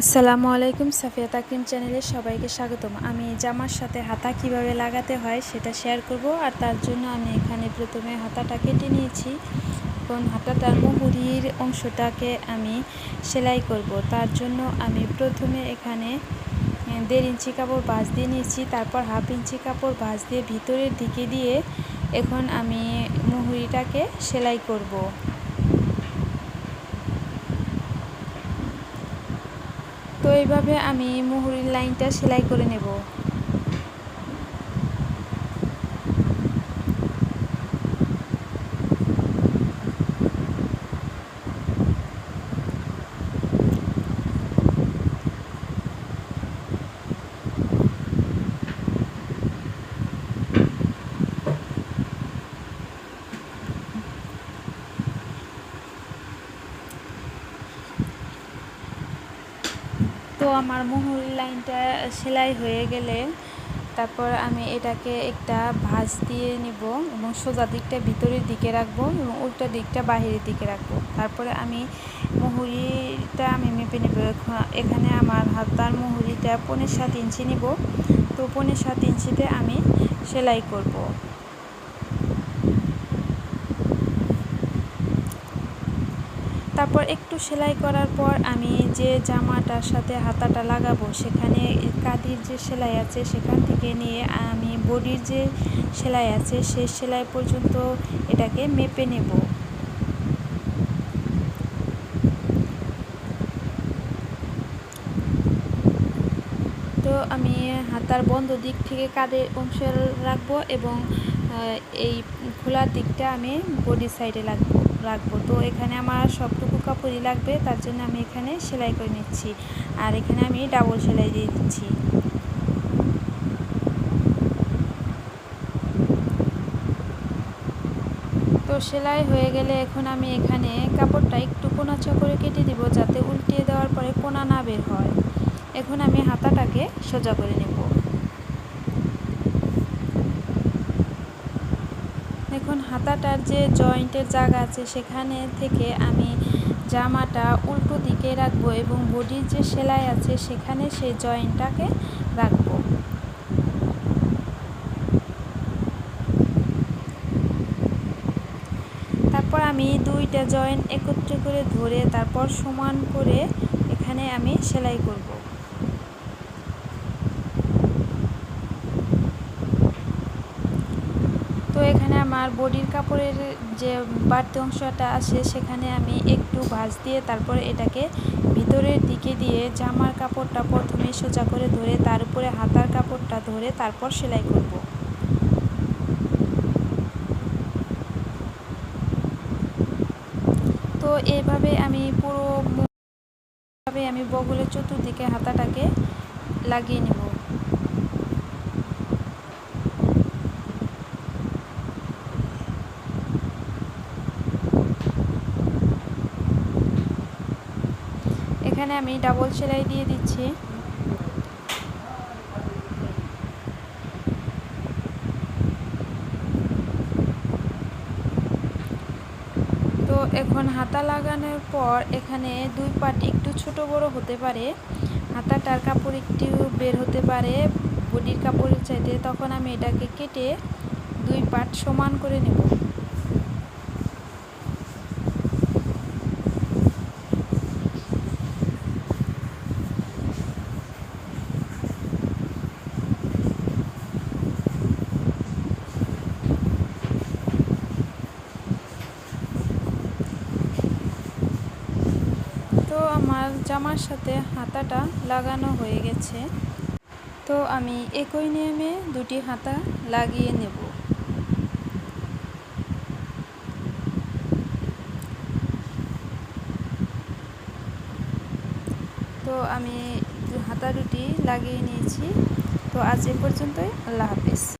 আসসালামু আলাইকুম, সাফিয়া তাকরিম চ্যানেলে সবাইকে স্বাগতম। আমি জামার সাথে হাতা কিভাবে লাগাতে হয় সেটা শেয়ার করব। আর তার জন্য আমি এখানে প্রথমে হাতাটা কেটে নিয়েছি। এখন হাতাটার মুহুরির অংশটাকে আমি সেলাই করব। তার জন্য আমি প্রথমে এখানে 1.5 ইঞ্চি কাপড় ভাঁজ দিয়ে নিয়েছি, তারপর 1/2 ইঞ্চি কাপড় ভাঁজ দিয়ে ভিতরের দিকে দিয়ে এখন আমি মুহুরিটাকে সেলাই করব। তো এইভাবে আমি মুহুরির লাইনটা সেলাই করে নেব। তো আমার মুহুরির লাইনটা সেলাই হয়ে গেলে তারপর আমি এটাকে একটা ভাঁজ দিয়ে নিব এবং সোজা দিকটা ভিতরের দিকে রাখবো এবং উল্টা দিকটা বাহিরের দিকে রাখবো। তারপরে আমি মুহুরিটা আমি মেপে নেব। এখানে আমার হাতার মুহুরিটা 7.5 ইঞ্চি নিব। তো 7.5 ইঞ্চিতে আমি সেলাই করব। তারপর একটু সেলাই করার পর আমি যে জামাটার সাথে হাতাটা লাগাবো সেখানে কাঁধের যে সেলাই আছে সেখান থেকে নিয়ে আমি বডির যে সেলাই আছে সেই সেলাই পর্যন্ত এটাকে মেপে নেব। তো আমি হাতার বন্ধ দিক থেকে কাঁধের অংশ রাখবো এবং এই খোলার দিকটা আমি বডি সাইডে রাখবো। তো এখানে আমার সবটুকু কাপড়ই লাগবে, তার জন্য আমি এখানে সেলাই করে নিচ্ছি। আর এখানে আমি ডাবল সেলাই দিয়ে দিচ্ছি। তো সেলাই হয়ে গেলে এখন আমি এখানে কাপড়টা একটু কোনাচা করে কেটে দিব, যাতে উল্টিয়ে দেওয়ার পরে কোনা না বের হয়। এখন আমি হাতাটাকে সোজা করে নেব। এখন হাতাটার যে জয়েন্টের জায়গা আছে সেখানে থেকে আমি জামাটা উল্টো দিকে রাখবো এবং বডির যে সেলাই আছে সেখানে সেই জয়েন্টটাকে রাখবো। তারপর আমি দুইটা জয়েন্ট একত্রে করে ধরে তারপর সমান করে এখানে আমি সেলাই করব। তো এখানে আমার বডির কাপড়ের যে বাড়তি অংশটা আছে সেখানে আমি একটু ভাঁজ দিয়ে তারপর এটাকে ভিতরের দিকে দিয়ে জামার কাপড়টা প্রথমে সোজা করে ধরে তার উপরে হাতার কাপড়টা ধরে তারপর সেলাই করব। তো এইভাবে আমি আমি বগলের চতুর্দিকে হাতাটাকে লাগিয়ে নেব। এখানে আমি ডাবল সেলাই দিয়ে দিচ্ছি। তো এখন হাতা লাগানোর পর এখানে দুই পাট একটু ছোট বড় হতে পারে, হাতাটার কাপড় একটু বের হতে পারে বডির কাপড়ের চাইতে, তখন আমি এটাকে কেটে দুই পাট সমান করে নেব। তো আমার জামার সাথে হাতাটা লাগানো হয়ে গেছে। তো আমি একই নিয়মে দুটি হাতা লাগিয়ে নেব। তো আমি হাতা দুটি লাগিয়ে নিয়েছি। তো আজ এ পর্যন্তই। আল্লাহ হাফেজ।